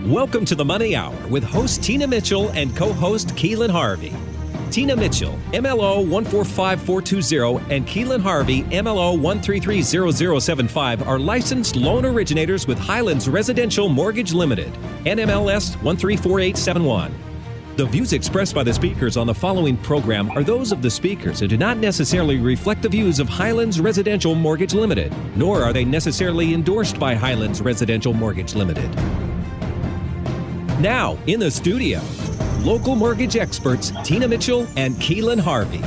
Welcome to the Money Hour with host Tina Mitchell and co-host Keelan Harvey. Tina Mitchell, MLO 145420, and Keelan Harvey, MLO 1330075, are licensed loan originators with Highlands Residential Mortgage Limited, NMLS 134871. The views expressed by the speakers on the following program are those of the speakers and do not necessarily reflect the views of Highlands Residential Mortgage Limited, nor are they necessarily endorsed by Highlands Residential Mortgage Limited. Now, in the studio, local mortgage experts Tina Mitchell and Keelan Harvey.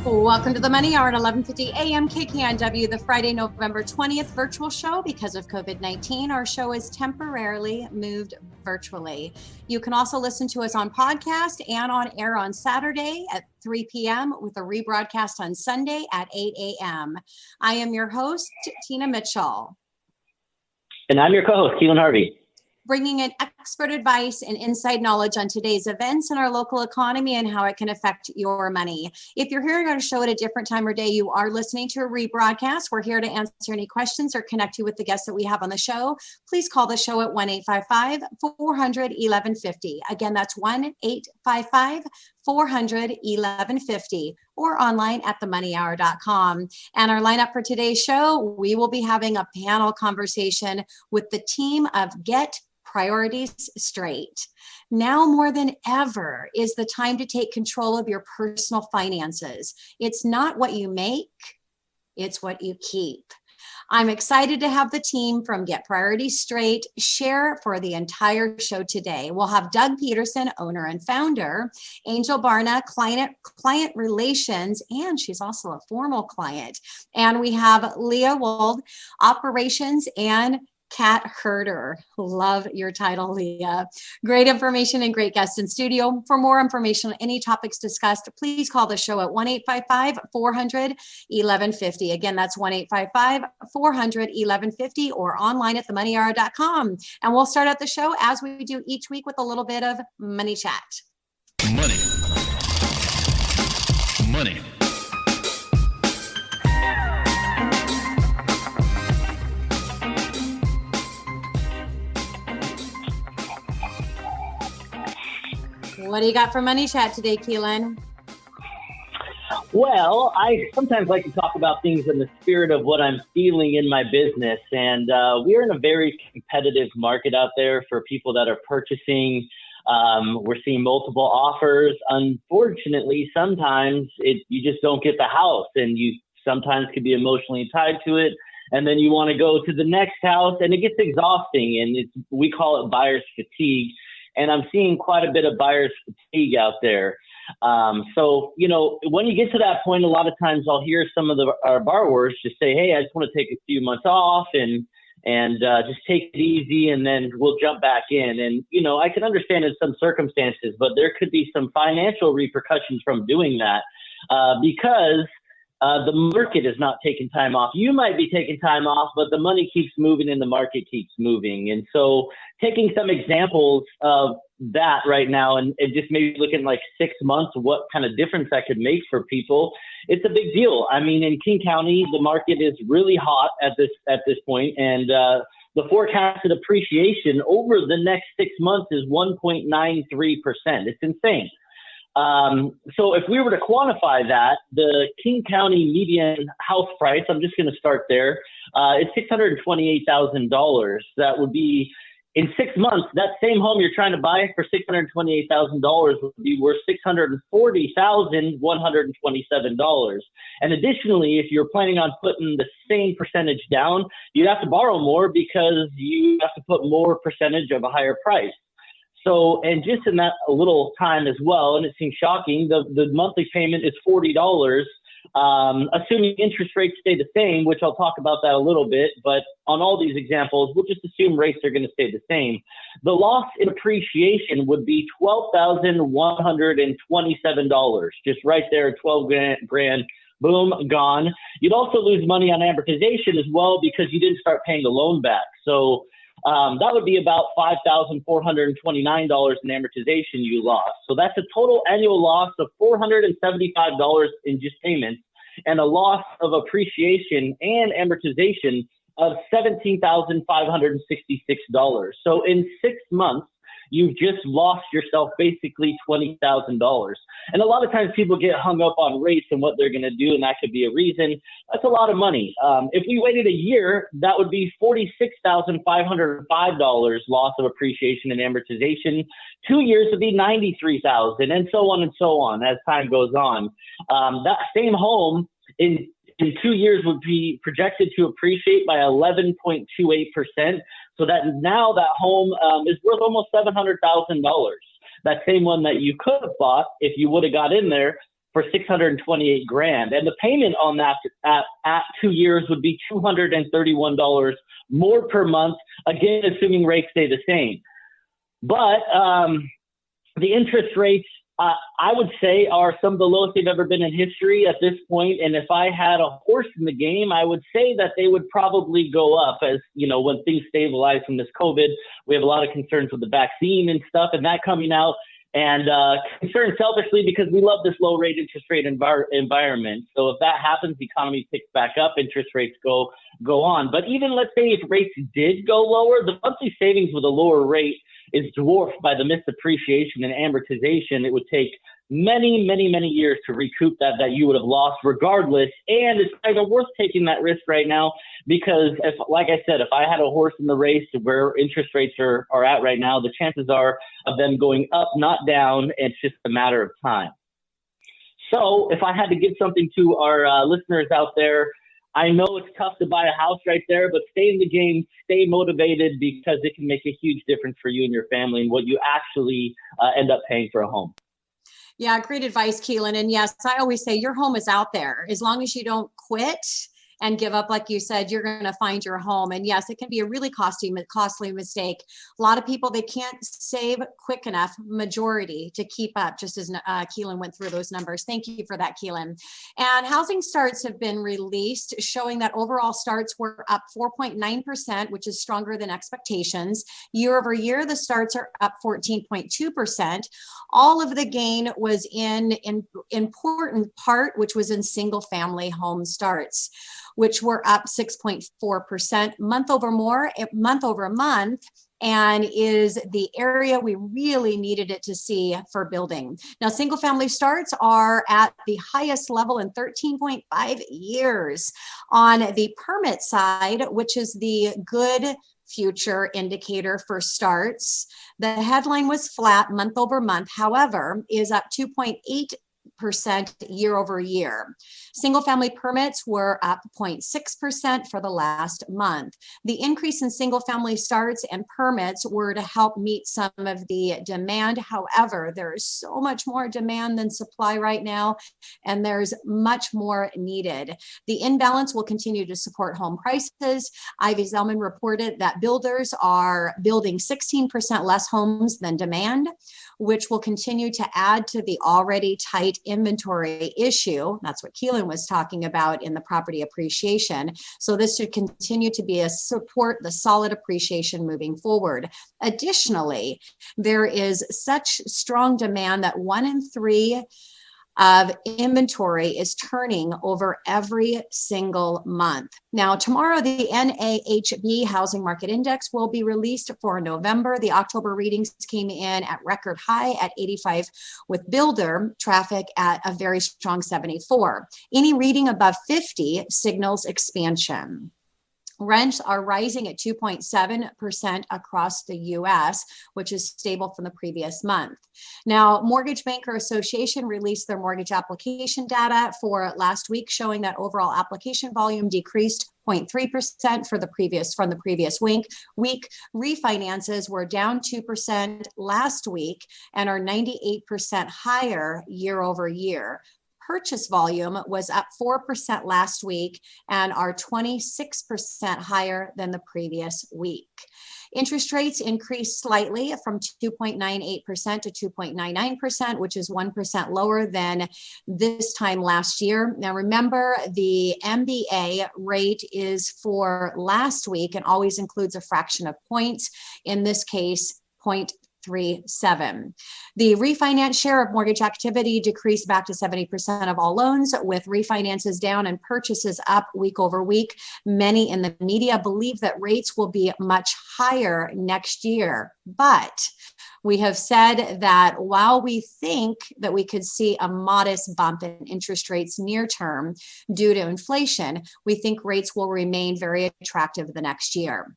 Welcome to the Money Hour at 11:50 a.m. KKNW, the Friday, November 20th virtual show. Because of COVID-19, our show is temporarily moved virtually. You can also listen to us on podcast and on air on Saturday at 3 p.m. with a rebroadcast on Sunday at 8 a.m. I am your host, Tina Mitchell. And I'm your co-host, Keelan Harvey. Bringing in expert advice and inside knowledge on today's events in our local economy and how it can affect your money. If you're hearing our show at a different time or day, you are listening to a rebroadcast. We're here to answer any questions or connect you with the guests that we have on the show. Please call the show at 1-855-400-1150. Again, that's 1-855-400-1150 or online at themoneyhour.com. And our lineup for today's show, we will be having a panel conversation with the team of Get Priorities Straight. Now more than ever is the time to take control of your personal finances. It's not what you make, it's what you keep. I'm excited to have the team from Get Priorities Straight share for the entire show today. We'll have Doug Peterson, owner and founder, Angel Barna, client relations, and she's also a formal client. And we have Leah Wold, operations and cat herder. Love your title, Leah. Great information and great guests in studio. For more information on any topics discussed, please call the show at 1-855-400-1150. Again, that's 1-855-400-1150 or online at themoneyhour.com. And we'll start out the show as we do each week with a little bit of money chat. Money. What do you got for money chat today, Keelan? Well, I sometimes like to talk about things in the spirit of what I'm feeling in my business. And we're in a very competitive market out there for people that are purchasing. We're seeing multiple offers. Unfortunately, sometimes you just don't get the house, and you sometimes can be emotionally tied to it. And then you want to go to the next house, and it gets exhausting. And we call it buyer's fatigue. And I'm seeing quite a bit of buyer's fatigue out there. So, when you get to that point, a lot of times I'll hear some of our borrowers just say, hey, I just want to take a few months off and just take it easy, and then we'll jump back in. And, I can understand in some circumstances, but there could be some financial repercussions from doing that because the market is not taking time off. You might be taking time off, but the money keeps moving and the market keeps moving. And so taking some examples of that right now and just maybe looking like 6 months, what kind of difference that could make for people, it's a big deal. I mean, in King County, the market is really hot at this point, and the forecasted appreciation over the next 6 months is 1.93%. It's insane. So if we were to quantify that, the King County median house price, I'm just going to start there, it's $628,000. That would be, in 6 months, that same home you're trying to buy for $628,000 would be worth $640,127. And additionally, if you're planning on putting the same percentage down, you'd have to borrow more because you have to put more percentage of a higher price. So, and just in that a little time as well, and it seems shocking, the monthly payment is $40, assuming interest rates stay the same, which I'll talk about that a little bit. But on all these examples, we'll just assume rates are going to stay the same. The loss in appreciation would be $12,127, just right there, 12 grand, boom, gone. You'd also lose money on amortization as well because you didn't start paying the loan back. So that would be about $5,429 in amortization you lost. So that's a total annual loss of $475 in just payments, and a loss of appreciation and amortization of $17,566. So in 6 months, you've just lost yourself basically $20,000. And a lot of times people get hung up on rates and what they're going to do, and that could be a reason. That's a lot of money. If we waited a year, that would be $46,505 loss of appreciation and amortization. 2 years would be $93,000, and so on as time goes on. That same home in 2 years would be projected to appreciate by 11.28%. So that now that home is worth almost $700,000. That same one that you could have bought if you would have got in there for $628,000. And the payment on that at 2 years would be $231 more per month. Again, assuming rates stay the same. But the interest rates, I would say, are some of the lowest they've ever been in history at this point. And if I had a horse in the game, I would say that they would probably go up as, when things stabilize from this COVID. We have a lot of concerns with the vaccine and stuff and that coming out, and concerned selfishly because we love this low rate interest rate environment. So if that happens, the economy picks back up, interest rates go on. But even let's say if rates did go lower, the monthly savings with a lower rate is dwarfed by the missed appreciation and amortization. It would take many, many, many years to recoup that you would have lost regardless. And it's either worth taking that risk right now because like I said, if I had a horse in the race where interest rates are at right now, the chances are of them going up, not down. It's just a matter of time. So if I had to give something to our listeners out there, I know it's tough to buy a house right there, but stay in the game, stay motivated, because it can make a huge difference for you and your family and what you actually end up paying for a home. Yeah, great advice, Keelan. And yes, I always say your home is out there. As long as you don't quit and give up, like you said, you're going to find your home. And yes, it can be a really costly mistake. A lot of people, they can't save quick enough, majority, to keep up, just as Keelan went through those numbers. Thank you for that, Keelan. And housing starts have been released, showing that overall starts were up 4.9%, which is stronger than expectations. Year over year, the starts are up 14.2%. All of the gain was in important part, which was in single family home starts, which were up 6.4% month over month, and is the area we really needed it to see for building. Now, single family starts are at the highest level in 13.5 years. On the permit side, which is the good future indicator for starts, the headline was flat month over month, however, is up 2.8% year over year. Single family permits were up 0.6% for the last month. The increase in single family starts and permits were to help meet some of the demand. However, there is so much more demand than supply right now, and there's much more needed. The imbalance will continue to support home prices. Ivy Zelman reported that builders are building 16% less homes than demand, which will continue to add to the already tight inventory issue. That's what Keelan was talking about in the property appreciation. So this should continue to be support the solid appreciation moving forward. Additionally, there is such strong demand that 1 in 3 of inventory is turning over every single month. Now, tomorrow, the NAHB Housing Market Index will be released for November. The October readings came in at record high at 85, with builder traffic at a very strong 74. Any reading above 50 signals expansion. Rents are rising at 2.7% across the U.S., which is stable from the previous month. Now, Mortgage Banker Association released their mortgage application data for last week, showing that overall application volume decreased 0.3% from the previous week. Refinances were down 2% last week and are 98% higher year over year. Purchase volume was up 4% last week and are 26% higher than the previous week. Interest rates increased slightly from 2.98% to 2.99%, which is 1% lower than this time last year. Now, remember, the MBA rate is for last week and always includes a fraction of points. In this case, 0.3%. 0.37. The refinance share of mortgage activity decreased back to 70% of all loans, with refinances down and purchases up week over week. Many in the media believe that rates will be much higher next year, but we have said that while we think that we could see a modest bump in interest rates near term due to inflation, we think rates will remain very attractive the next year.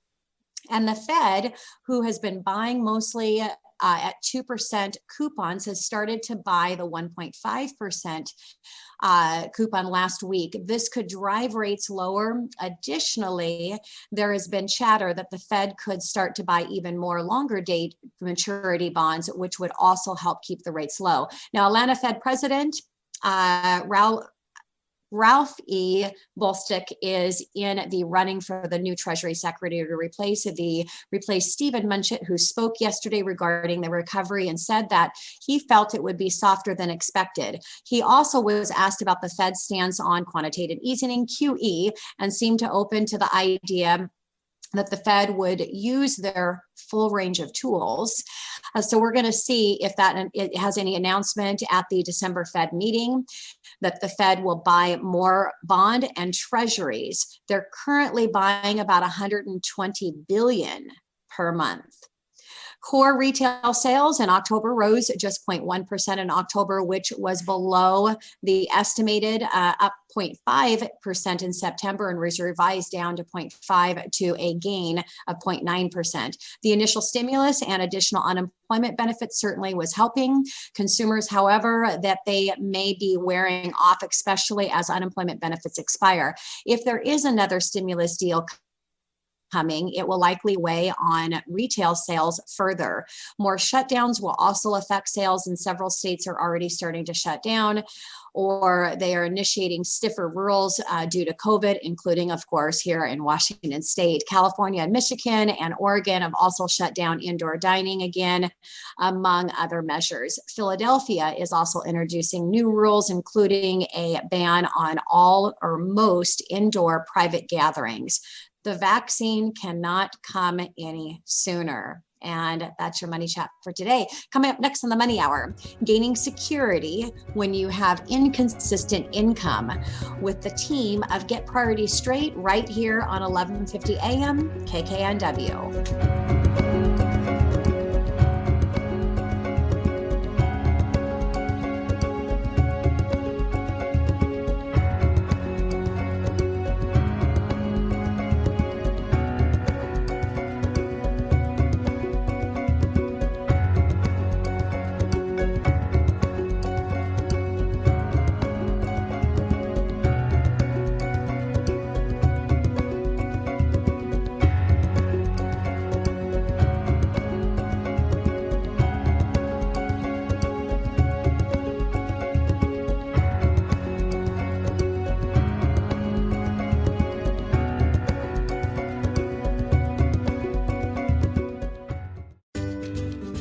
And the Fed, who has been buying mostly at 2% coupons, has started to buy the 1.5% coupon last week. This could drive rates lower. Additionally, there has been chatter that the Fed could start to buy even more longer date maturity bonds, which would also help keep the rates low. Now, Atlanta Fed President Ralph E. Bolstick is in the running for the new Treasury Secretary to replace Stephen Mnuchin, who spoke yesterday regarding the recovery and said that he felt it would be softer than expected. He also was asked about the Fed's stance on quantitative easing, QE, and seemed to open to the idea that the Fed would use their full range of tools. So we're going to see if it has any announcement at the December Fed meeting that the Fed will buy more bond and treasuries. They're currently buying about $120 billion per month. Core retail sales in October rose just 0.1% in October, which was below the estimated up 0.5% in September and was revised down to 0.5 to a gain of 0.9%. The initial stimulus and additional unemployment benefits certainly was helping consumers, however, that they may be wearing off, especially as unemployment benefits expire. If there is another stimulus deal coming, it will likely weigh on retail sales further. More shutdowns will also affect sales, and several states are already starting to shut down, or they are initiating stiffer rules due to COVID, including, of course, here in Washington State. California and Michigan and Oregon have also shut down indoor dining again, among other measures. Philadelphia is also introducing new rules, including a ban on all or most indoor private gatherings. The vaccine cannot come any sooner. And that's your money chat for today. Coming up next on the Money Hour, gaining security when you have inconsistent income with the team of Get Priorities Straight right here on 1150 AM KKNW.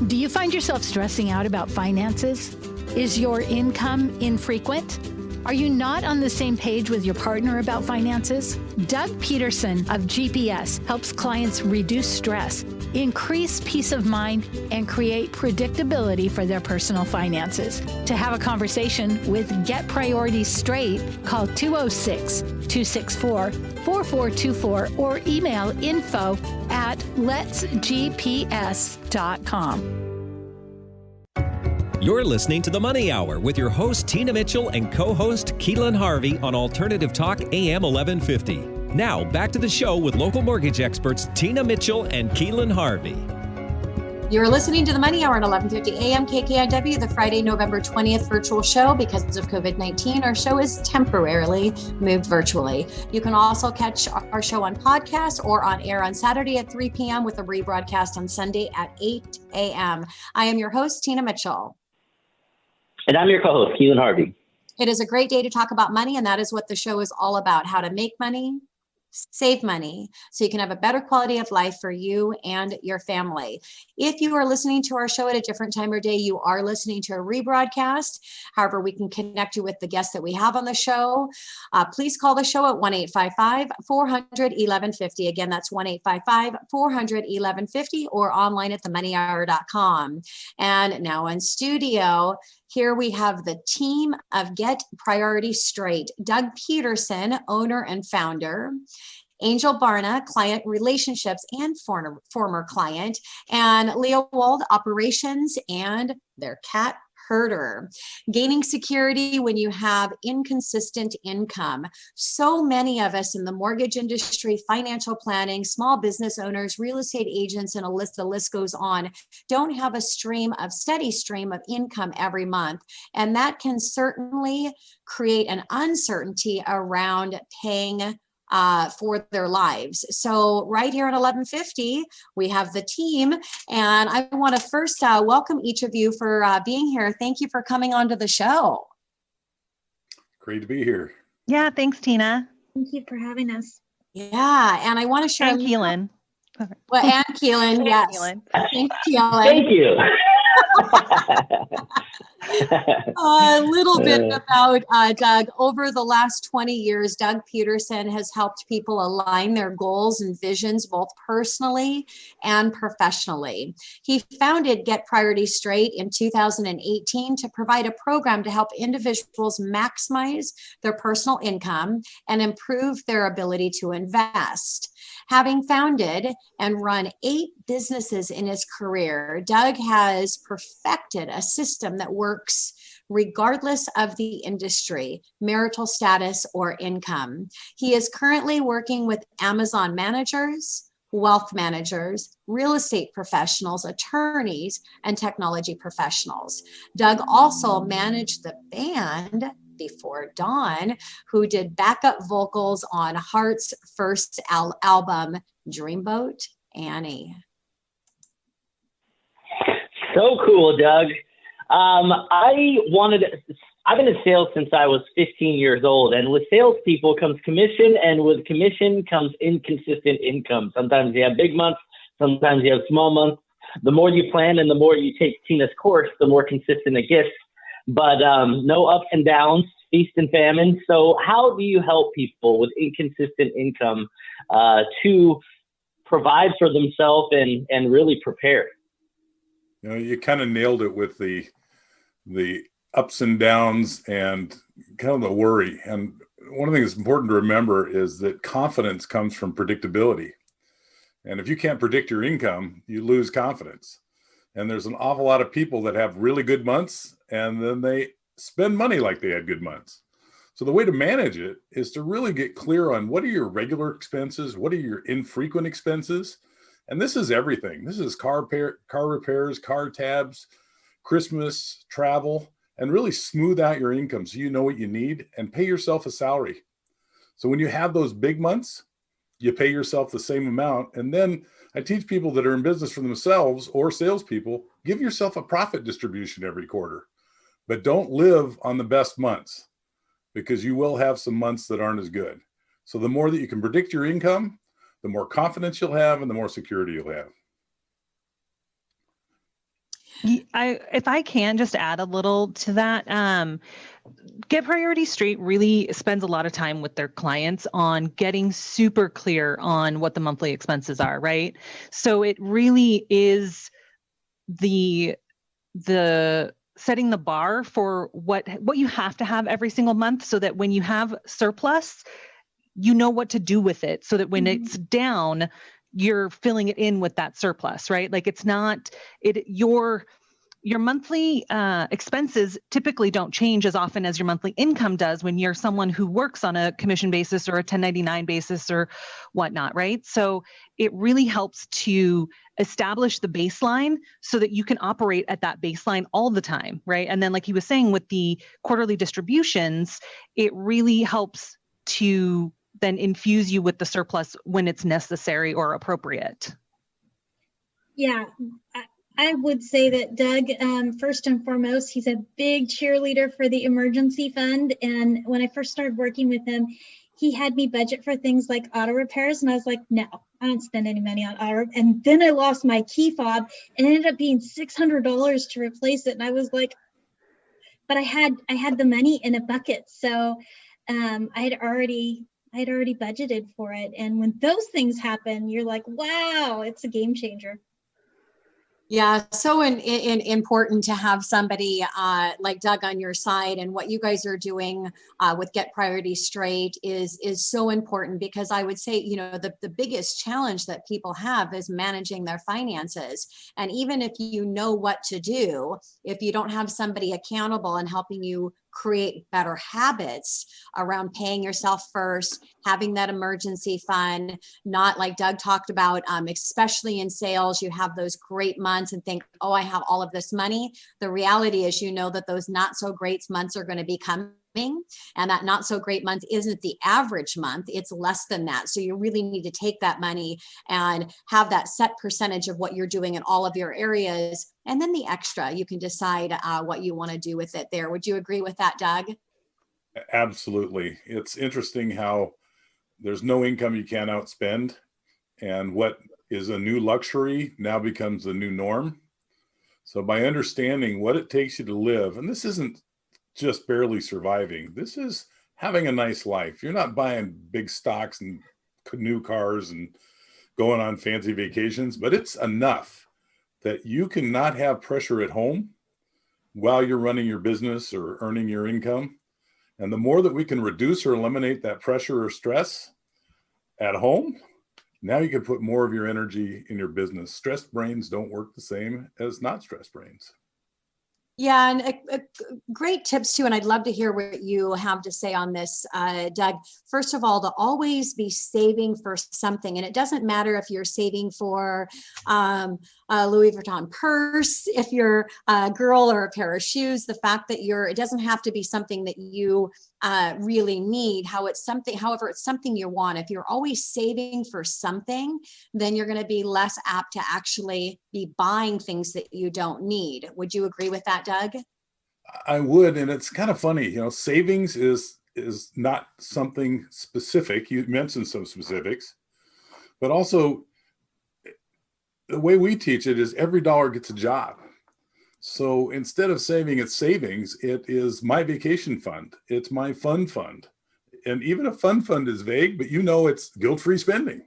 Do you find yourself stressing out about finances? Is your income infrequent? Are you not on the same page with your partner about finances? Doug Peterson of GPS helps clients reduce stress, increase peace of mind, and create predictability for their personal finances. To have a conversation with Get Priorities Straight, call 206-264-4424 or email info@letsgps.com. You're listening to The Money Hour with your host, Tina Mitchell, and co-host, Keelan Harvey on Alternative Talk AM 1150. Now, back to the show with local mortgage experts, Tina Mitchell and Keelan Harvey. You're listening to The Money Hour at 1150 AM KKNW, the Friday, November 20th virtual show. Because of COVID-19, our show is temporarily moved virtually. You can also catch our show on podcast or on air on Saturday at 3 p.m. with a rebroadcast on Sunday at 8 a.m. I am your host, Tina Mitchell. And I'm your co-host, Keelan Harvey. It is a great day to talk about money, and that is what the show is all about: how to make money, save money, so you can have a better quality of life for you and your family. If you are listening to our show at a different time or day, you are listening to a rebroadcast. However, we can connect you with the guests that we have on the show. Please call the show at 1-855-400-1150. Again, that's 1-855-400-1150, or online at themoneyhour.com. And now in studio, here we have the team of Get Priorities Straight. Doug Peterson, owner and founder. Angel Barna, client relationships and former client. And Leo Wold, operations and their cat herder. Gaining security when you have inconsistent income. So many of us in the mortgage industry, financial planning, small business owners, real estate agents, and the list goes on, don't have a steady stream of income every month. And that can certainly create an uncertainty around paying for their lives. So right here at 1150, we have the team, and I want to first welcome each of you for being here. Thank you for coming onto the show. Great to be here. Yeah, thanks, Tina. Thank you for having us. Yeah, and I want to share. And Keelan. Well, and Keelan, yes. Keelan. Thanks, Keelan. Thank you. A little bit about Doug. Over the last 20 years, Doug Peterson has helped people align their goals and visions, both personally and professionally. He founded Get Priorities Straight in 2018 to provide a program to help individuals maximize their personal income and improve their ability to invest. Having founded and run 8 businesses in his career, Doug has perfected a system that works regardless of the industry, marital status, or income. He is currently working with Amazon managers, wealth managers, real estate professionals, attorneys, and technology professionals. Doug also managed the band Before Dawn, who did backup vocals on Heart's first album, Dreamboat Annie. So cool, Doug. I've been in sales since I was 15 years old, and with salespeople comes commission, and with commission comes inconsistent income. Sometimes you have big months, sometimes you have small months. The more you plan and the more you take Tina's course, the more consistent it gets. But no ups and downs, feast and famine. So how do you help people with inconsistent income to provide for themselves and really prepare? You know, you kind of nailed it with the ups and downs and kind of the worry. And one of the things that's important to remember is that confidence comes from predictability. And if you can't predict your income, you lose confidence. And there's an awful lot of people that have really good months and then they spend money like they had good months. So the way to manage it is to really get clear on what are your regular expenses, what are your infrequent expenses. And this is everything. This is car repairs, car tabs, Christmas, travel, and really smooth out your income so you know what you need and pay yourself a salary. So when you have those big months, you pay yourself the same amount. And then I teach people that are in business for themselves or salespeople, give yourself a profit distribution every quarter, but don't live on the best months because you will have some months that aren't as good. So the more that you can predict your income, the more confidence you'll have and the more security you'll have. If I can just add a little to that, Get Priorities Straight really spends a lot of time with their clients on getting super clear on what the monthly expenses are, right? So it really is the setting the bar for what you have to have every single month so that when you have surplus, you know what to do with it so that when it's down, you're filling it in with that surplus, right? Like it's not, your monthly expenses typically don't change as often as your monthly income does when you're someone who works on a commission basis or a 1099 basis or whatnot, right? So it really helps to establish the baseline so that you can operate at that baseline all the time, right? And then like he was saying with the quarterly distributions, it really helps to then infuse you with the surplus when it's necessary or appropriate. Yeah, I would say that Doug, first and foremost, he's a big cheerleader for the emergency fund. And when I first started working with him, he had me budget for things like auto repairs. And I was like, no, I don't spend any money on auto. And then I lost my key fob and it ended up being $600 to replace it. And I was like, but I had the money in a bucket. So I had already budgeted for it. And when those things happen, you're like, wow, it's a game changer. Yeah, so important to have somebody like Doug on your side, and what you guys are doing with Get Priorities Straight is so important, because I would say, you know, the biggest challenge that people have is managing their finances. And even if you know what to do, if you don't have somebody accountable and helping you create better habits around paying yourself first, having that emergency fund, not like Doug talked about, especially in sales, you have those great months and think, oh, I have all of this money. The reality is, you know, that those not so great months are going to be coming. And that not so great month isn't the average month, it's less than that. So you really need to take that money and have that set percentage of what you're doing in all of your areas. And then the extra, you can decide what you want to do with it there. Would you agree with that, Doug? Absolutely. It's interesting how there's no income you can't outspend. And what is a new luxury now becomes the new norm. So by understanding what it takes you to live, and this isn't just barely surviving, this is having a nice life. You're not buying big stocks and new cars and going on fancy vacations, but it's enough that you can not have pressure at home while you're running your business or earning your income. And the more that we can reduce or eliminate that pressure or stress at home, now you can put more of your energy in your business. Stressed brains don't work the same as not stressed brains. Yeah, and great tips too. And I'd love to hear what you have to say on this, Doug. First of all, to always be saving for something. And it doesn't matter if you're saving for a Louis Vuitton purse, if you're a girl, or a pair of shoes. The fact that it doesn't have to be something that you really need. However, it's something you want. If you're always saving for something, then you're going to be less apt to actually be buying things that you don't need. Would you agree with that, Doug? I would. And it's kind of funny, you know, savings is not something specific. You mentioned some specifics, but also the way we teach it is every dollar gets a job. So instead of saving its savings, it is my vacation fund. It's my fun fund. And even a fun fund is vague, but you know it's guilt-free spending,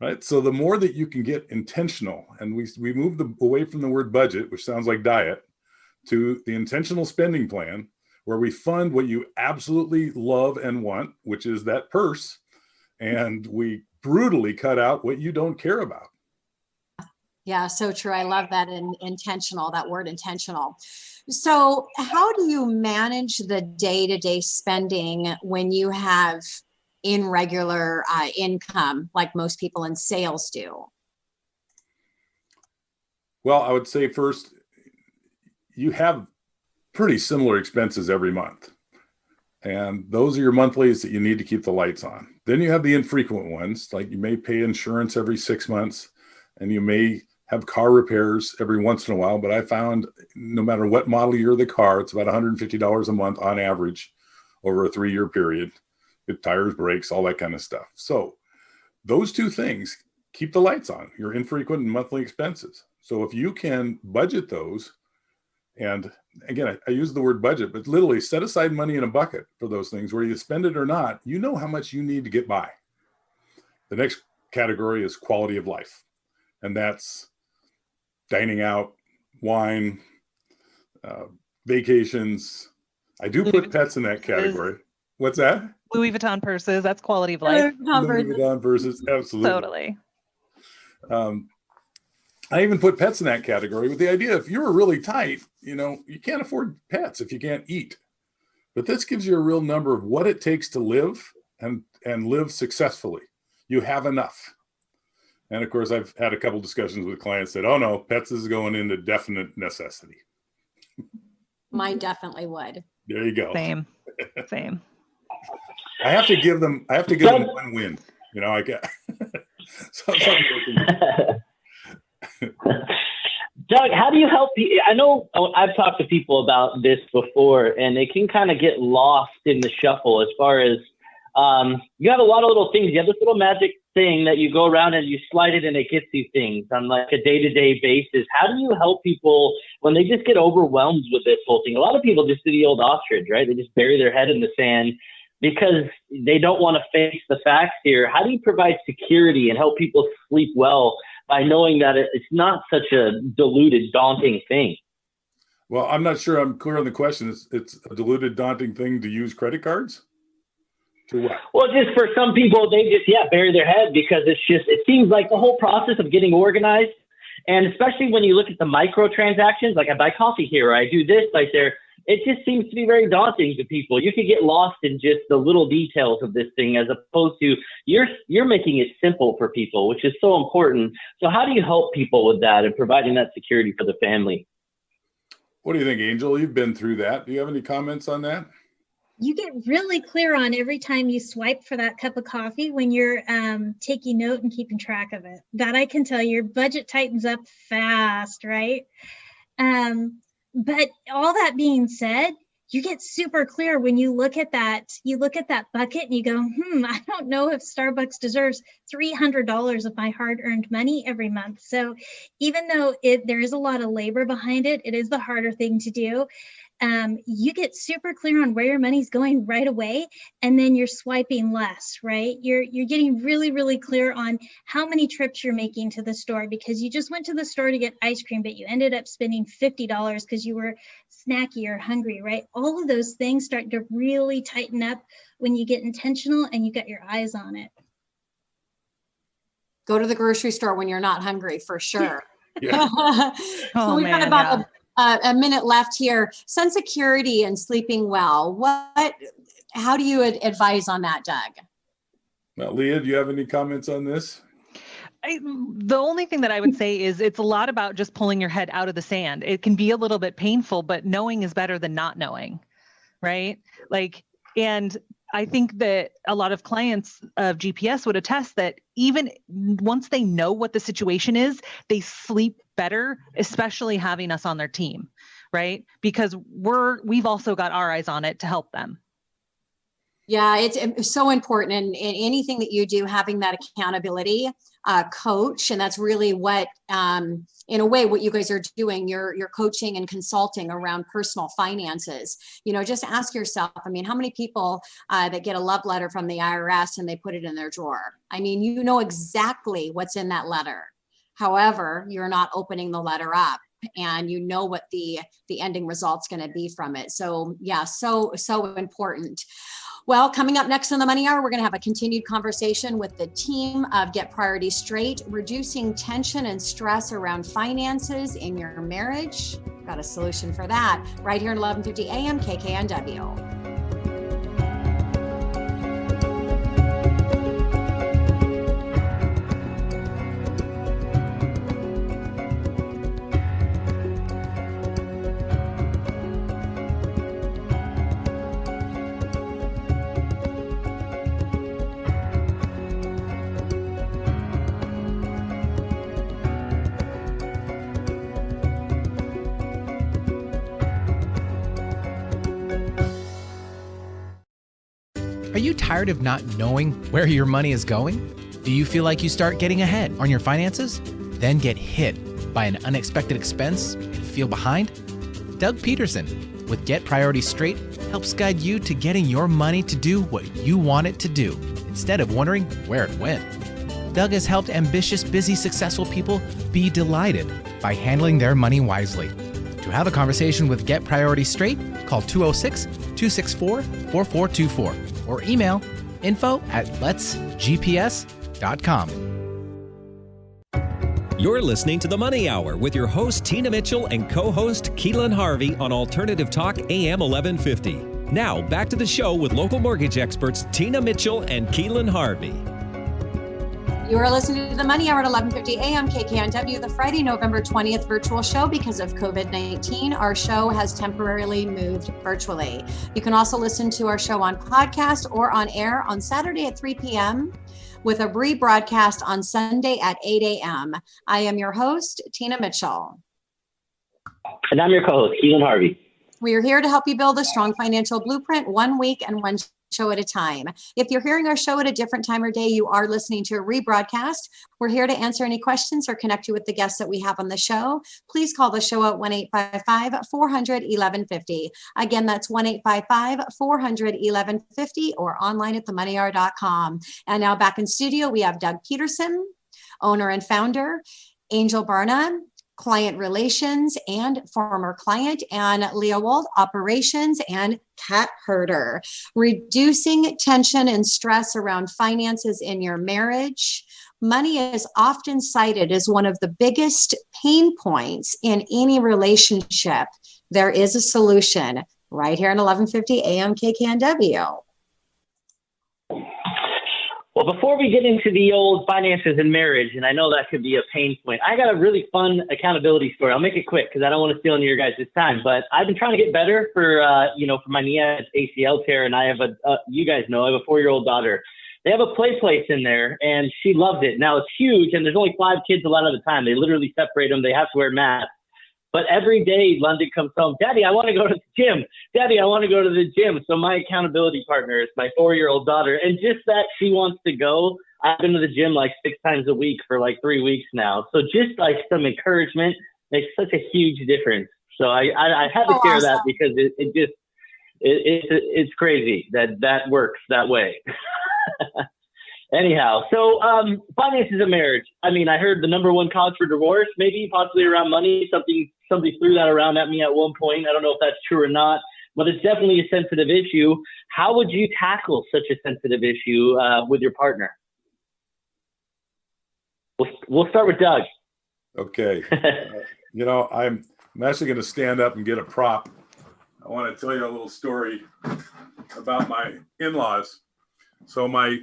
right? So the more that you can get intentional, and we move away from the word budget, which sounds like diet, to the intentional spending plan, where we fund what you absolutely love and want, which is that purse, and we brutally cut out what you don't care about. Yeah, so true. I love that that word intentional. So how do you manage the day-to-day spending when you have irregular income, like most people in sales do? Well, I would say first, you have pretty similar expenses every month. And those are your monthlies that you need to keep the lights on. Then you have the infrequent ones, like you may pay insurance every 6 months, and you may have car repairs every once in a while. But I found no matter what model year of the car, it's about $150 a month on average over a 3-year period. With tires, brakes, all that kind of stuff. So those two things keep the lights on, your infrequent and monthly expenses. So if you can budget those, and again, I use the word budget, but literally set aside money in a bucket for those things, where you spend it or not, you know how much you need to get by. The next category is quality of life. And that's dining out, wine, vacations. I do put pets in that category. What's that? Louis Vuitton purses, that's quality of life. Louis Vuitton purses, absolutely. Totally. I even put pets in that category with the idea, if you're really tight, you know, you can't afford pets if you can't eat. But this gives you a real number of what it takes to live and live successfully. You have enough. And of course, I've had a couple discussions with clients that, oh no, pets is going into definite necessity. Mine definitely would. There you go. Same. I have to give them one win. You know, I get something Doug, how do you help people? I know I've talked to people about this before, and they can kind of get lost in the shuffle as far as You have a lot of little things. You have this little magic thing that you go around and you slide it and it gets you things on like a day-to-day basis. How do you help people when they just get overwhelmed with this whole thing? A lot of people just do the old ostrich, right? They just bury their head in the sand because they don't want to face the facts here. How do you provide security and help people sleep well by knowing that it's not such a diluted, daunting thing? Well, I'm not sure I'm clear on the question. It's a diluted, daunting thing to use credit cards? To what? Well, just for some people, they just, bury their head because it seems like the whole process of getting organized, and especially when you look at the micro transactions, like I buy coffee here, or I do this right there, it just seems to be very daunting to people. You could get lost in just the little details of this thing as opposed to you're making it simple for people, which is so important. So how do you help people with that and providing that security for the family? What do you think, Angel? You've been through that. Do you have any comments on that? You get really clear on every time you swipe for that cup of coffee when you're taking note and keeping track of it. That I can tell you, your budget tightens up fast, right? But all that being said, you get super clear when you look at that bucket and you go, I don't know if Starbucks deserves $300 of my hard-earned money every month. So even though there is a lot of labor behind it, it is the harder thing to do. You get super clear on where your money's going right away, and then you're swiping less, right? You're getting really, really clear on how many trips you're making to the store, because you just went to the store to get ice cream, but you ended up spending $50 because you were snacky or hungry, right? All of those things start to really tighten up when you get intentional and you got your eyes on it. Go to the grocery store when you're not hungry, for sure. Yeah. So we've got about a minute left here. Sense security and sleeping well. How do you advise on that, Doug? Well, Leah, do you have any comments on this? The only thing that I would say is it's a lot about just pulling your head out of the sand. It can be a little bit painful, but knowing is better than not knowing, right? And I think that a lot of clients of GPS would attest that even once they know what the situation is, they sleep better, especially having us on their team, right? Because we've also got our eyes on it to help them. Yeah, it's so important in anything that you do, having that accountability coach. And that's really what, in a way, what you guys are doing. You're coaching and consulting around personal finances. Just ask yourself, how many people that get a love letter from the IRS and they put it in their drawer? You know exactly what's in that letter. However, you're not opening the letter up, and you know what the ending result's going to be from it. So yeah, so important. Well, coming up next on the Money Hour, we're going to have a continued conversation with the team of Get Priorities Straight, reducing tension and stress around finances in your marriage. Got a solution for that right here at 1150 AM KKNW. Are you tired of not knowing where your money is going? Do you feel like you start getting ahead on your finances, then get hit by an unexpected expense and feel behind? Doug Peterson with Get Priorities Straight helps guide you to getting your money to do what you want it to do instead of wondering where it went. Doug has helped ambitious, busy, successful people be delighted by handling their money wisely. To have a conversation with Get Priorities Straight, call 206-264-4424 or email info@letsgps.com. You're listening to The Money Hour with your host, Tina Mitchell, and co-host, Keelan Harvey on Alternative Talk AM 1150. Now, back to the show with local mortgage experts, Tina Mitchell and Keelan Harvey. You are listening to the Money Hour at 1150 AM KKNW, the Friday, November 20th virtual show. Because of COVID-19, our show has temporarily moved virtually. You can also listen to our show on podcast or on air on Saturday at 3 p.m. with a rebroadcast on Sunday at 8 a.m. I am your host, Tina Mitchell. And I'm your co-host, Keelan Harvey. We are here to help you build a strong financial blueprint, 1 week and 1 show at a time. If you're hearing our show at a different time or day, you are listening to a rebroadcast. We're here to answer any questions or connect you with the guests that we have on the show. Please call the show at 1-855-400-1150. Again, that's 1-855-400-1150 or online at themoneyhour.com. And now back in studio, we have Doug Peterson, owner and founder, Angel Barna, client relations and former client, and Leah Wold, operations and cat herder. Reducing tension and stress around finances in your marriage. Money is often cited as one of the biggest pain points in any relationship. There is a solution right here in 1150 AM KKNW. Well, before we get into the old finances and marriage, and I know that could be a pain point, I got a really fun accountability story. I'll make it quick because I don't want to steal any of your guys' time. But I've been trying to get better for my knee ACL tear, and I have you guys know, I have a 4-year-old daughter. They have a play place in there, and she loves it. Now, it's huge, and there's only 5 kids a lot of the time. They literally separate them. They have to wear masks. But every day, London comes home, Daddy, I want to go to the gym. Daddy, I want to go to the gym. So my accountability partner is my 4-year-old daughter. And just that she wants to go, I've been to the gym like 6 times a week for like 3 weeks now. So just like some encouragement makes such a huge difference. So I had to share that because it's crazy that works that way. Anyhow, so finances and marriage. I mean, I heard the number one cause for divorce, maybe possibly around money. Somebody threw that around at me at one point. I don't know if that's true or not, but it's definitely a sensitive issue. How would you tackle such a sensitive issue with your partner? We'll start with Doug. Okay. I'm actually going to stand up and get a prop. I want to tell you a little story about my in-laws. So my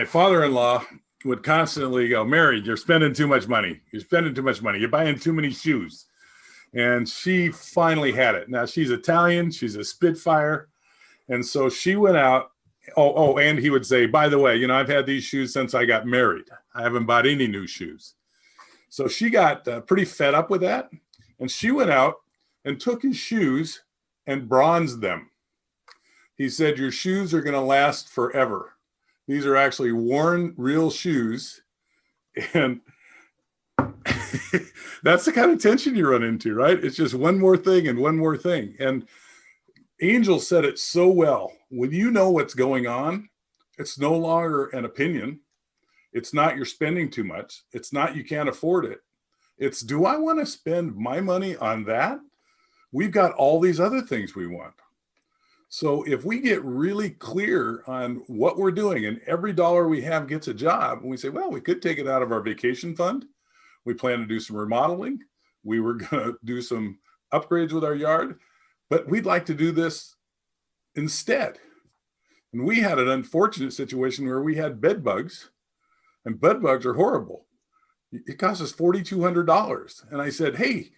father-in-law would constantly go, Mary, you're spending too much money. You're spending too much money. You're buying too many shoes. And she finally had it. Now, she's Italian. She's a Spitfire. And so she went out. And he would say, by the way, I've had these shoes since I got married. I haven't bought any new shoes. So she got pretty fed up with that. And she went out and took his shoes and bronzed them. He said, your shoes are going to last forever. These are actually worn real shoes. And that's the kind of tension you run into, right? It's just one more thing and one more thing. And Angel said it so well. When you know what's going on, it's no longer an opinion. It's not you're spending too much. It's not you can't afford it. It's, do I want to spend my money on that? We've got all these other things we want. So if we get really clear on what we're doing and every dollar we have gets a job, and we say, well, we could take it out of our vacation fund. We plan to do some remodeling. We were going to do some upgrades with our yard, but we'd like to do this instead. And we had an unfortunate situation where we had bed bugs, and bed bugs are horrible. It cost us $4,200. And I said, hey,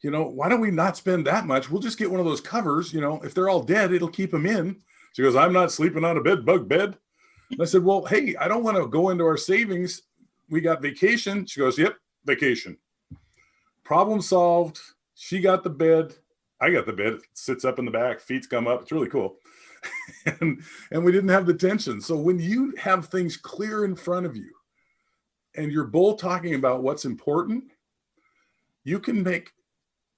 why don't we not spend that much? We'll just get one of those covers. If they're all dead, it'll keep them in. She goes, I'm not sleeping on a bug bed. And I said, well, hey, I don't want to go into our savings. We got vacation. She goes, yep, vacation. Problem solved. She got the bed. I got the bed. It sits up in the back. Feet come up. It's really cool. and we didn't have the tension. So when you have things clear in front of you and you're both talking about what's important, you can make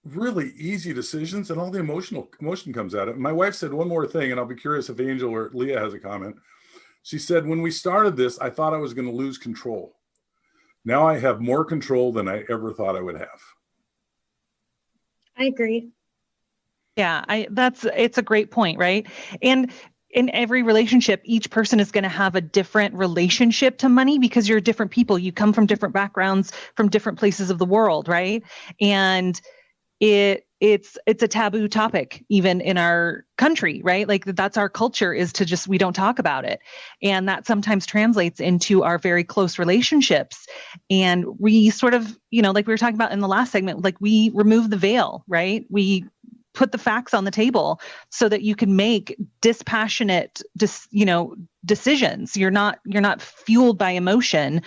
really easy decisions, and all the emotion comes out of it. My wife said one more thing, and I'll be curious if Angel or Leah has a comment. She said, when we started this, I thought I was going to lose control. Now I have more control than I ever thought I would have. I agree. Yeah, it's a great point, right? And in every relationship, each person is going to have a different relationship to money because you're different people. You come from different backgrounds, from different places of the world, right? And it's a taboo topic even in our country, right? Like that's our culture, is to just, we don't talk about it. And that sometimes translates into our very close relationships. And we sort of, like we were talking about in the last segment, like we remove the veil, right? We put the facts on the table so that you can make dispassionate, decisions. You're not fueled by emotion,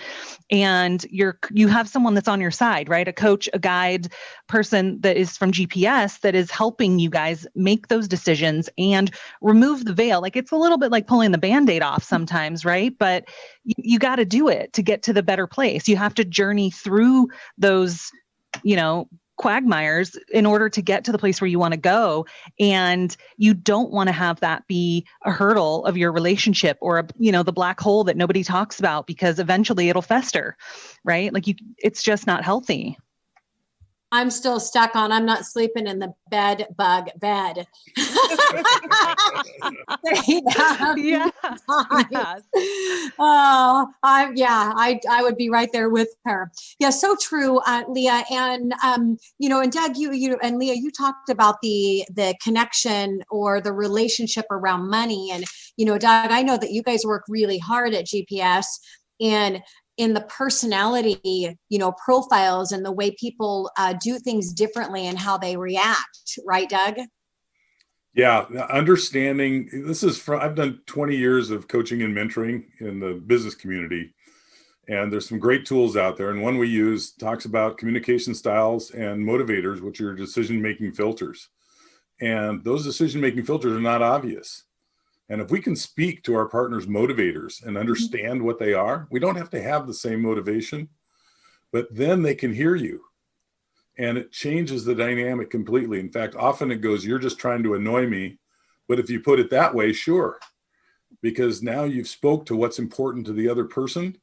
and you have someone that's on your side, right? A coach, a guide, person that is from GPS that is helping you guys make those decisions and remove the veil. Like, it's a little bit like pulling the Band-Aid off sometimes, right? But you got to do it to get to the better place. You have to journey through those, quagmires in order to get to the place where you want to go. And you don't want to have that be a hurdle of your relationship, or the black hole that nobody talks about, because eventually it'll fester, right? Like, it's just not healthy. I'm still stuck on, I'm not sleeping in the bed bug bed. Yeah. Oh, I would be right there with her. Yeah, so true, Leah. And and Doug, you and Leah, you talked about the connection or the relationship around money. And Doug, I know that you guys work really hard at GPS and in the personality, profiles and the way people do things differently and how they react. Right, Doug? Yeah. Understanding I've done 20 years of coaching and mentoring in the business community. And there's some great tools out there. And one we use talks about communication styles and motivators, which are decision-making filters. And those decision-making filters are not obvious. And if we can speak to our partners' motivators and understand what they are, we don't have to have the same motivation, but then they can hear you. And it changes the dynamic completely. In fact, often it goes, you're just trying to annoy me. But if you put it that way, sure. Because now you've spoke to what's important to the other person.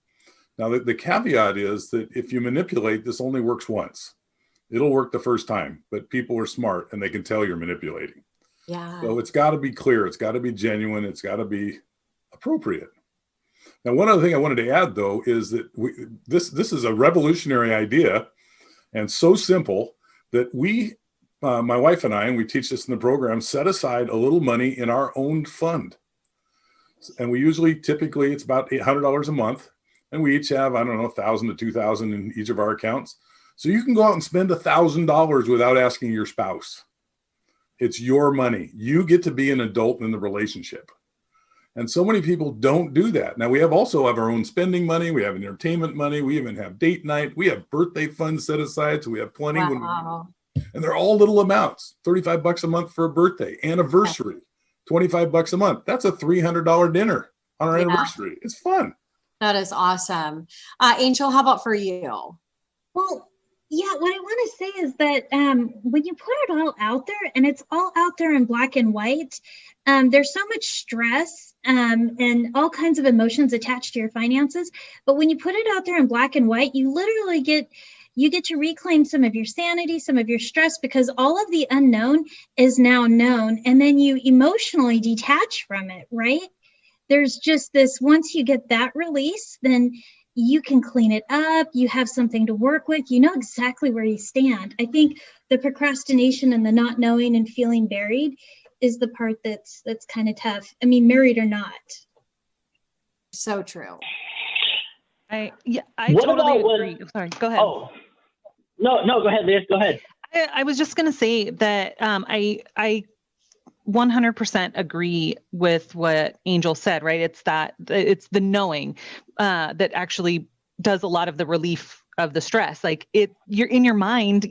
Now, the caveat is that if you manipulate, this only works once. It'll work the first time, but people are smart and they can tell you're manipulating. Yeah. So it's got to be clear. It's got to be genuine. It's got to be appropriate. Now, one other thing I wanted to add, though, is that this is a revolutionary idea and so simple that my wife and I, and we teach this in the program, set aside a little money in our own fund. And we typically, it's about $800 a month. And we each have, I don't know, $1,000 to $2,000 in each of our accounts. So you can go out and spend $1,000 without asking your spouse. It's your money. You get to be an adult in the relationship. And so many people don't do that. Now, we also have our own spending money. We have entertainment money. We even have date night. We have birthday funds set aside. So we have plenty. Wow. And they're all little amounts, $35 a month for a birthday, anniversary, $25 a month. That's a $300 dinner on our anniversary. It's fun. That is awesome. Angel, how about for you? Well, yeah, what I want to say is that when you put it all out there, and it's all out there in black and white, there's so much stress and all kinds of emotions attached to your finances. But when you put it out there in black and white, you literally get to reclaim some of your sanity, some of your stress, because all of the unknown is now known. And then you emotionally detach from it, right? There's just this, once you get that release, then you can clean it up. You have something to work with. You know exactly where you stand. I think the procrastination and the not knowing and feeling buried is the part that's kind of tough. I mean, married or not. So true. I totally agree. Sorry, go ahead. Oh, no, go ahead, Liz. Go ahead. I was just going to say that I 100% agree with what Angel said, right? It's the knowing that actually does a lot of the relief of the stress. Like you're in your mind,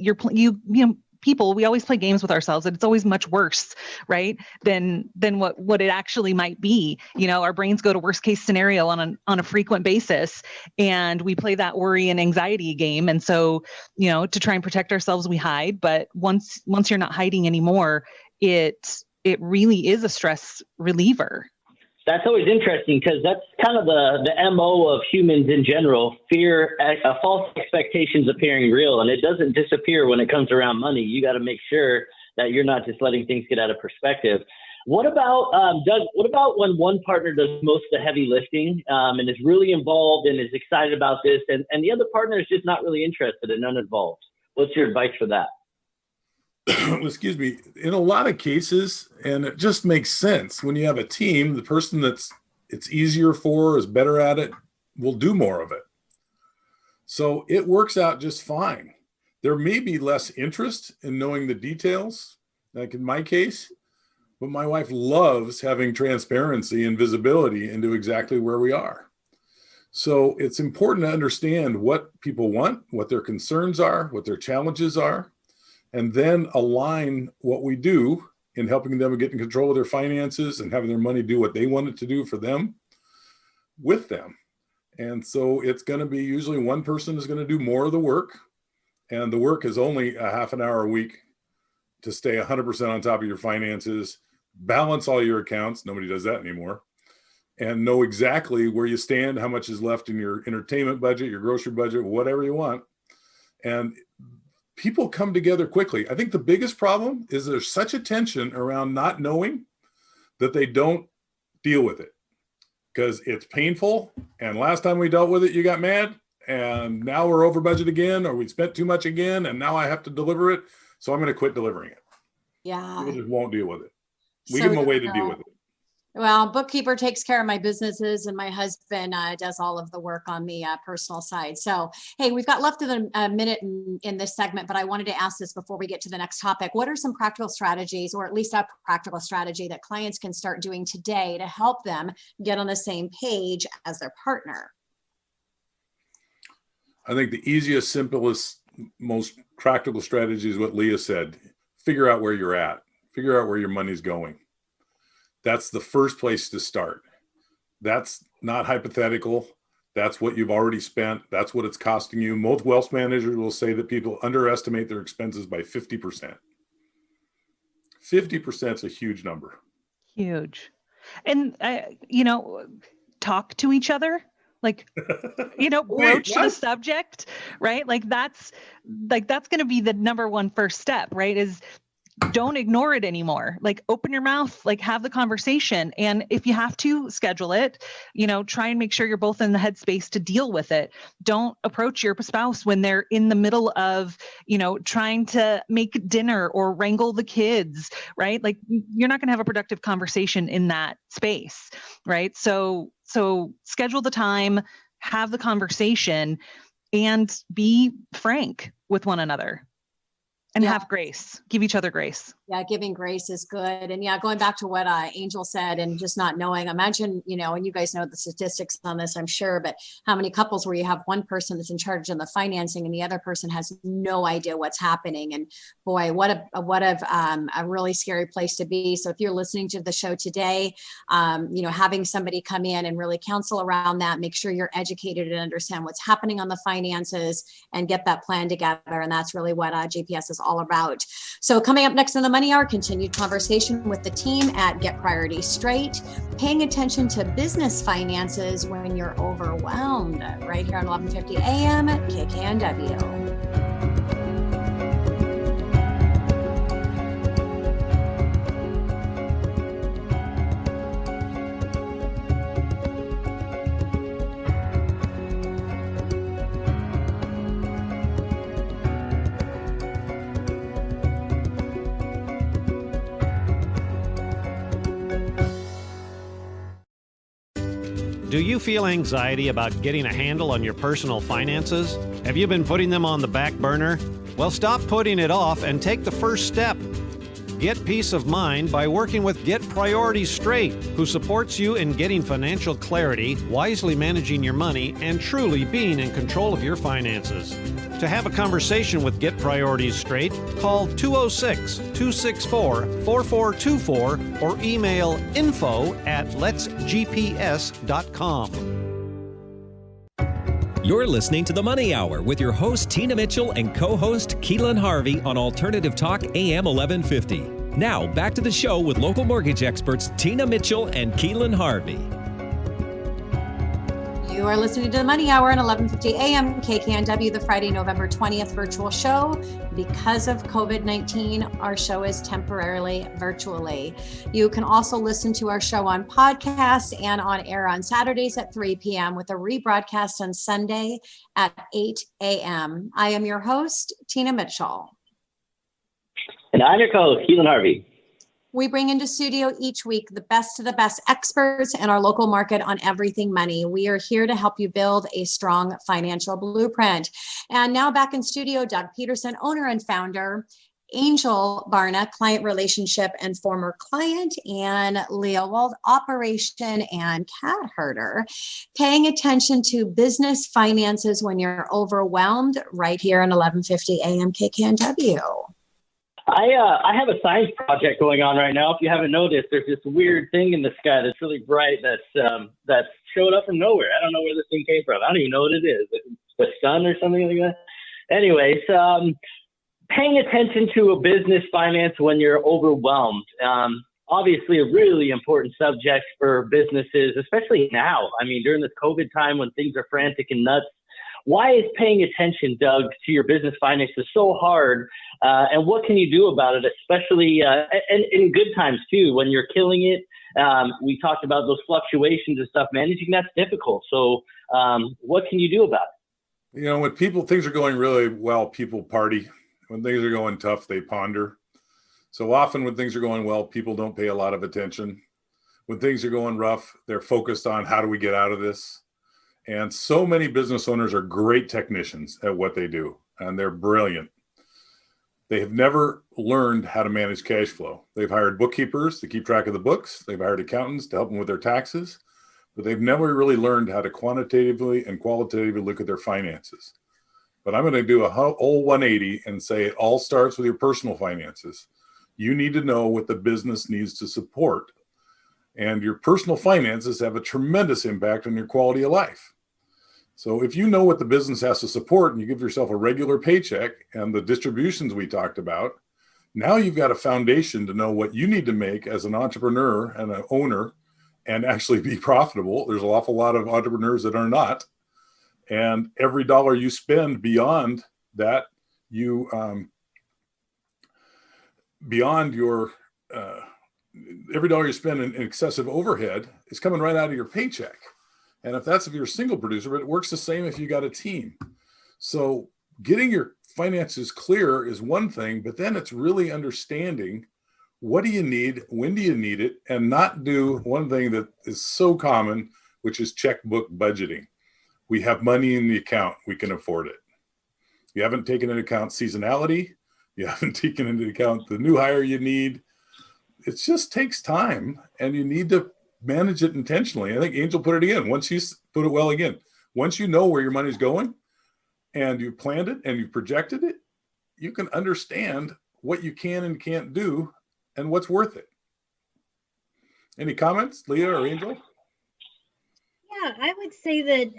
people, we always play games with ourselves, and it's always much worse, right? Than what it actually might be. Our brains go to worst case scenario on a frequent basis, and we play that worry and anxiety game. And so, to try and protect ourselves, we hide. But once you're not hiding anymore, it really is a stress reliever. That's always interesting because that's kind of the MO of humans in general. Fear, false expectations appearing real, and it doesn't disappear when it comes around money. You got to make sure that you're not just letting things get out of perspective. What about, Doug, what about when one partner does most of the heavy lifting and is really involved and is excited about this, and the other partner is just not really interested and uninvolved? What's your advice for that? Excuse me, in a lot of cases, and it just makes sense, when you have a team, the person it's easier for, is better at it, will do more of it. So it works out just fine. There may be less interest in knowing the details, like in my case, but my wife loves having transparency and visibility into exactly where we are. So it's important to understand what people want, what their concerns are, what their challenges are, and then align what we do in helping them get in control of their finances and having their money do what they want it to do for them with them. And so it's going to be usually one person is going to do more of the work, and the work is only a half an hour a week to stay 100% on top of your finances, balance all your accounts. Nobody does that anymore. And know exactly where you stand, how much is left in your entertainment budget, your grocery budget, whatever you want. And people come together quickly. I think the biggest problem is there's such a tension around not knowing that they don't deal with it because it's painful. And last time we dealt with it, you got mad. And now we're over budget again, or we spent too much again. And now I have to deliver it. So I'm going to quit delivering it. Yeah. People just won't deal with it. We So give them a way to deal with it. Well, bookkeeper takes care of my businesses, and my husband does all of the work on the personal side. So, hey, we've got left of a minute in this segment, but I wanted to ask this before we get to the next topic. What are some practical strategies, or at least a practical strategy that clients can start doing today to help them get on the same page as their partner? I think the easiest, simplest, most practical strategy is what Leah said. Figure out where you're at. Figure out where your money's going. That's the first place to start. That's not hypothetical. That's what you've already spent. That's what it's costing you. Most wealth managers will say that people underestimate their expenses by 50%. 50% is a huge number. Huge. And, talk to each other. Like, broach the subject, right? That's going to be the number one first step, right? Is don't ignore it anymore. Like, open your mouth, have the conversation. And if you have to schedule it, try and make sure you're both in the headspace to deal with it. Don't approach your spouse when they're in the middle of, trying to make dinner or wrangle the kids, right? Like, you're not going to have a productive conversation in that space, right? So schedule the time, have the conversation, and be frank with one another. And have grace, give each other grace. Yeah, giving grace is good. And going back to what Angel said and just not knowing, imagine, and you guys know the statistics on this, I'm sure, but how many couples where you have one person that's in charge of the financing and the other person has no idea what's happening. And boy, what a really scary place to be. So if you're listening to the show today, having somebody come in and really counsel around that, make sure you're educated and understand what's happening on the finances and get that plan together. And that's really what GPS is all about. So coming up next in the Money Hour, continued conversation with the team at Get Priorities Straight, paying attention to business finances when you're overwhelmed, right here on 1150 AM KKNW. Do you feel anxiety about getting a handle on your personal finances? Have you been putting them on the back burner? Well, stop putting it off and take the first step. Get peace of mind by working with Get Priorities Straight, who supports you in getting financial clarity, wisely managing your money, and truly being in control of your finances. To have a conversation with Get Priorities Straight, call 206-264-4424 or email info@letsgps.com. You're listening to The Money Hour with your host, Tina Mitchell, and co-host, Keelan Harvey on Alternative Talk AM 1150. Now, back to the show with local mortgage experts, Tina Mitchell and Keelan Harvey. You are listening to The Money Hour on 1150 AM KKNW, the Friday, November 20th virtual show. Because of COVID-19, our show is temporarily virtually. You can also listen to our show on podcast and on air on Saturdays at 3 p.m. with a rebroadcast on Sunday at 8 a.m. I am your host, Tina Mitchell. And I'm your co-host, Keelan Harvey. We bring into studio each week the best of the best experts in our local market on everything money. We are here to help you build a strong financial blueprint. And now back in studio, Doug Peterson, owner and founder, Angel Barna, client relationship and former client, and Leah Wald, operation and cat herder. Paying attention to business finances when you're overwhelmed, right here on 1150 AM KKNW. I have a science project going on right now. If you haven't noticed, there's this weird thing in the sky that's really bright that's showed up from nowhere. I don't know where this thing came from. I don't even know what it is. The sun or something like that. Anyways, paying attention to a business finance when you're overwhelmed. Obviously a really important subject for businesses, especially now. I mean, during this COVID time when things are frantic and nuts. Why is paying attention, Doug, to your business finances so hard? And what can you do about it, especially and in good times too, when you're killing it? We talked about those fluctuations and stuff. Managing that's difficult. So what can you do about it? You know, when things are going really well, people party. When things are going tough, they ponder. So often when things are going well, people don't pay a lot of attention. When things are going rough, they're focused on how do we get out of this? And so many business owners are great technicians at what they do, and they're brilliant. They have never learned how to manage cash flow. They've hired bookkeepers to keep track of the books. They've hired accountants to help them with their taxes, but they've never really learned how to quantitatively and qualitatively look at their finances. But I'm going to do a whole 180 and say it all starts with your personal finances. You need to know what the business needs to support. And your personal finances have a tremendous impact on your quality of life. So if you know what the business has to support and you give yourself a regular paycheck and the distributions we talked about, now you've got a foundation to know what you need to make as an entrepreneur and an owner and actually be profitable. There's an awful lot of entrepreneurs that are not. And every dollar you spend beyond that, every dollar you spend in excessive overhead is coming right out of your paycheck. And if you're a single producer, but it works the same if you got a team. So getting your finances clear is one thing, but then it's really understanding what do you need, when do you need it, and not do one thing that is so common, which is checkbook budgeting. We have money in the account, we can afford it. You haven't taken into account seasonality. You haven't taken into account the new hire you need. It just takes time, and you need to manage it intentionally. I think Angel put it again. Once you know where your money's going and you've planned it and you've projected it, you can understand what you can and can't do and what's worth it. Any comments, Leah or Angel? Yeah, I would say that,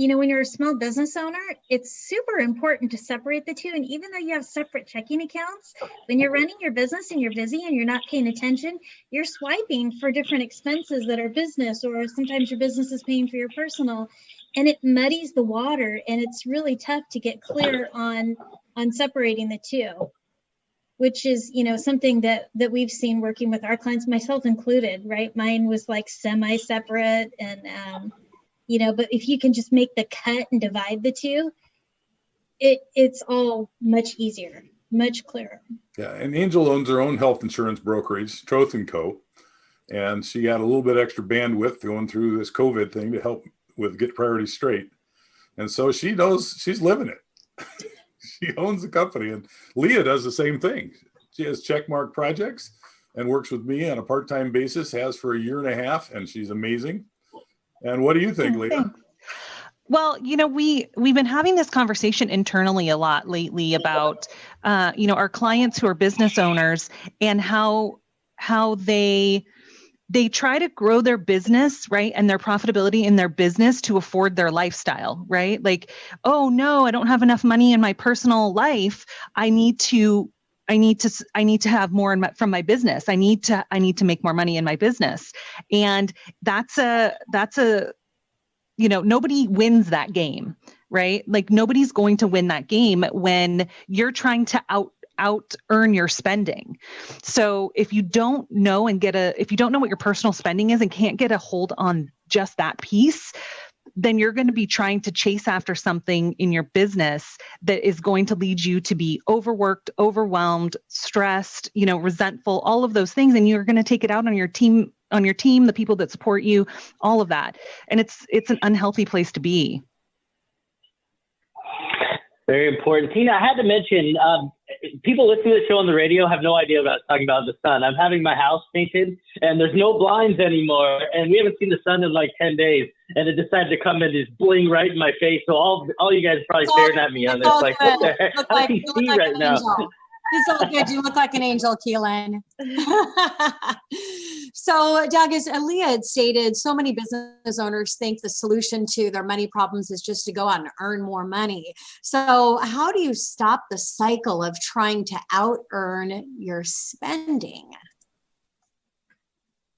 when you're a small business owner, it's super important to separate the two. And even though you have separate checking accounts, when you're running your business and you're busy and you're not paying attention, you're swiping for different expenses that are business, or sometimes your business is paying for your personal, and it muddies the water. And it's really tough to get clear on separating the two, which is, something that we've seen working with our clients, myself included, right? Mine was like semi-separate and, but if you can just make the cut and divide the two, it's all much easier, much clearer. Yeah, and Angel owns her own health insurance brokerage, Troth & Co. And she had a little bit extra bandwidth going through this COVID thing to help with get priorities straight. And so she knows she's living it. She owns the company. And Leah does the same thing. She has checkmark projects and works with me on a part-time basis, has for a year and a half, and she's amazing. And what do you think, Leah? Thanks. Well, we've been having this conversation internally a lot lately about, our clients who are business owners and how they try to grow their business, right? And their profitability in their business to afford their lifestyle, right? Like, oh no, I don't have enough money in my personal life. I need to have more from my business. I need to make more money in my business. And that's a nobody wins that game, right? Like nobody's going to win that game when you're trying to out earn your spending. So if you don't know what your personal spending is and can't get a hold on just that piece, then you're going to be trying to chase after something in your business that is going to lead you to be overworked, overwhelmed, stressed, resentful, all of those things. And you're going to take it out on your team, the people that support you, all of that. And it's an unhealthy place to be. Very important. Tina, I had to mention, people listening to the show on the radio have no idea what I was talking about the sun. I'm having my house painted and there's no blinds anymore. And we haven't seen the sun in like 10 days. And it decided to come and just bling right in my face. So all you guys are probably staring at me on this. Like, what the heck? How can you see right now? It's all good. You look like an angel, Keelan. So, Doug, as Aaliyah had stated, so many business owners think the solution to their money problems is just to go out and earn more money. So how do you stop the cycle of trying to out-earn your spending?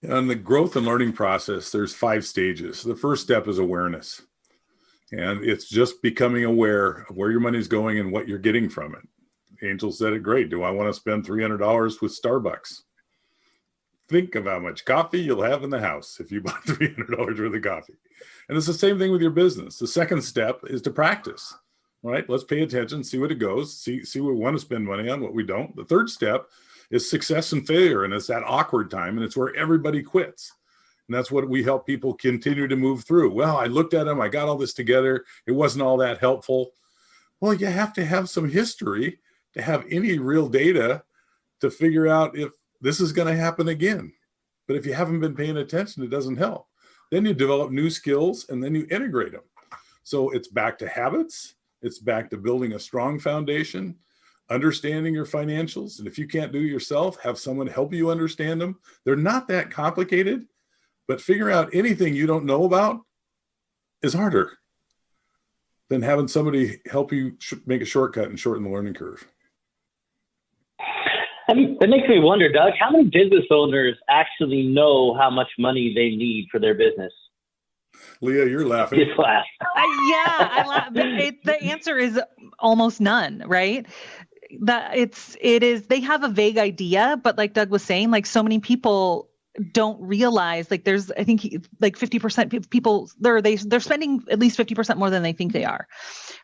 In the growth and learning process, there's 5 stages. The first step is awareness. And it's just becoming aware of where your money is going and what you're getting from it. Angel said it great. Do I want to spend $300 with Starbucks? Think of how much coffee you'll have in the house if you bought $300 worth of coffee. And it's the same thing with your business. The second step is to practice, right? Let's pay attention, see what it goes, see what we want to spend money on, what we don't. The third step is success and failure. And it's that awkward time. And it's where everybody quits. And that's what we help people continue to move through. Well, I looked at them. I got all this together. It wasn't all that helpful. Well, you have to have some history to have any real data to figure out if this is going to happen again. But if you haven't been paying attention, it doesn't help. Then you develop new skills and then you integrate them. So it's back to habits. It's back to building a strong foundation, understanding your financials. And if you can't do it yourself, have someone help you understand them. They're not that complicated, but figuring out anything you don't know about is harder than having somebody help you make a shortcut and shorten the learning curve. That makes me wonder, Doug, how many business owners actually know how much money they need for their business? Leah, you're laughing. Just laugh. I laugh. The answer is almost none, right? They have a vague idea, but like Doug was saying, like so many people don't realize, like there's, I think like 50% of people, they're spending at least 50% more than they think they are,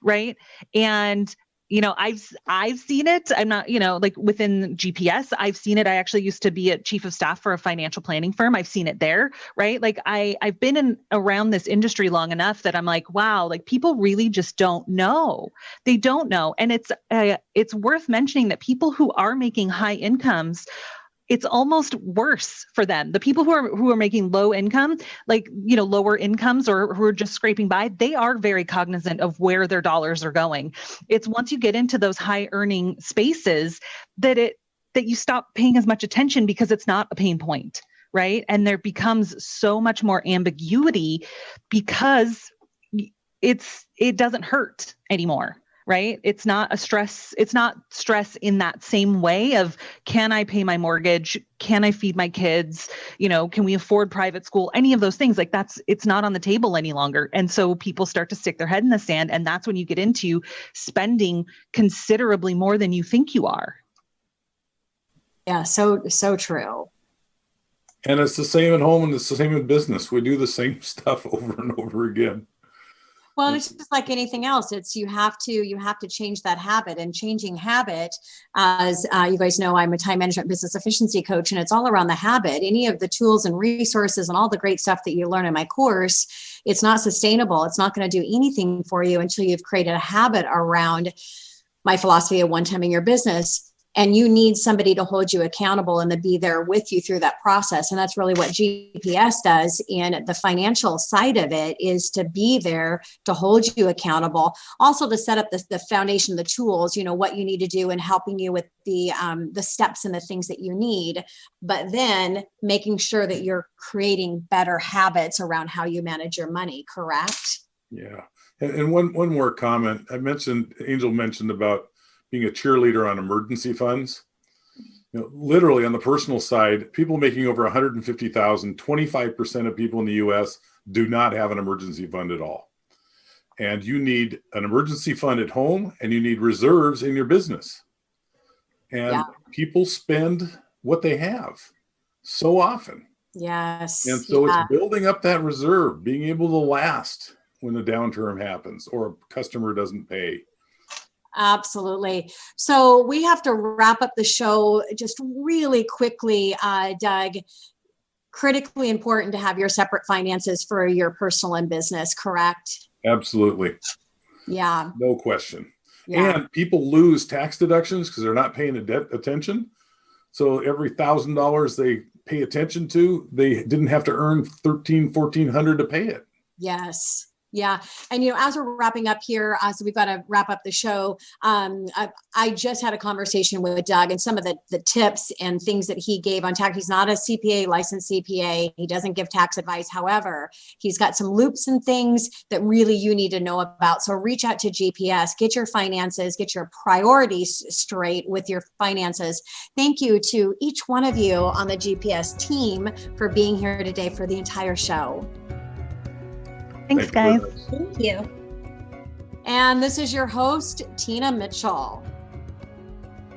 right? And I've seen it. I'm not, like within GPS, I've seen it. I actually used to be a chief of staff for a financial planning firm. I've seen it there, right? Like I've been around this industry long enough that I'm like, wow, like people really just don't know. They don't know. And it's worth mentioning that people who are making high incomes, it's almost worse for them. The people who are making low income, like, lower incomes or who are just scraping by, they are very cognizant of where their dollars are going. It's once you get into those high earning spaces that you stop paying as much attention because it's not a pain point, right? And there becomes so much more ambiguity because it doesn't hurt anymore. Right? It's not a stress. It's not stress in that same way of, can I pay my mortgage? Can I feed my kids? Can we afford private school? Any of those things, like it's not on the table any longer. And so people start to stick their head in the sand. And that's when you get into spending considerably more than you think you are. Yeah. So true. And it's the same at home and it's the same in business. We do the same stuff over and over again. Well, it's just like anything else. It's you have to change that habit, and changing habit, as you guys know, I'm a time management business efficiency coach, and it's all around the habit. Any of the tools and resources and all the great stuff that you learn in my course, it's not sustainable. It's not going to do anything for you until you've created a habit around my philosophy of one-timing your business. And you need somebody to hold you accountable and to be there with you through that process. And that's really what GPS does in the financial side of it, is to be there to hold you accountable. Also to set up the foundation, the tools, what you need to do and helping you with the steps and the things that you need, but then making sure that you're creating better habits around how you manage your money, correct? Yeah. And one more comment. Angel mentioned about being a cheerleader on emergency funds. Literally on the personal side, people making over $150,000, 25% of people in the US do not have an emergency fund at all. And you need an emergency fund at home and you need reserves in your business. And people spend what they have so often. Yes. And so it's building up that reserve, being able to last when the downturn happens or a customer doesn't pay. Absolutely. So we have to wrap up the show just really quickly, Doug. Critically important to have your separate finances for your personal and business, correct? Absolutely. Yeah. No question. Yeah. And people lose tax deductions because they're not paying attention. So every $1,000 they pay attention to, they didn't have to earn $1,400 to pay it. Yes. Yeah. And, as we're wrapping up here, so we've got to wrap up the show. I just had a conversation with Doug, and some of the tips and things that he gave on tax. He's not a CPA, licensed CPA. He doesn't give tax advice. However, he's got some loops and things that really you need to know about. So reach out to GPS, get your finances, get your priorities straight with your finances. Thank you to each one of you on the GPS team for being here today for the entire show. Thanks, guys. Thank you. And this is your host, Tina Mitchell.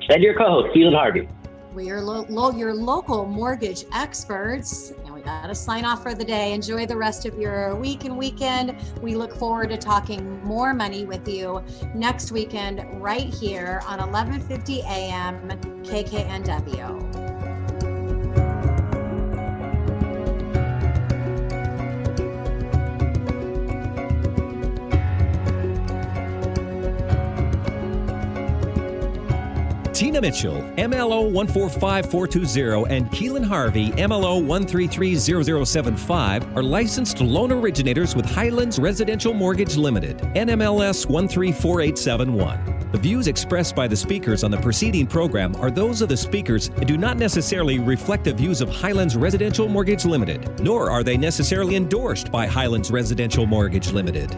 And your co-host, Keelan Harvey. We are your local mortgage experts, and we got to sign off for the day. Enjoy the rest of your week and weekend. We look forward to talking more money with you next weekend right here on 1150 AM KKNW. Tina Mitchell, MLO 145420, and Keelan Harvey, MLO 1330075, are licensed loan originators with Highlands Residential Mortgage Limited, NMLS 134871. The views expressed by the speakers on the preceding program are those of the speakers and do not necessarily reflect the views of Highlands Residential Mortgage Limited, nor are they necessarily endorsed by Highlands Residential Mortgage Limited.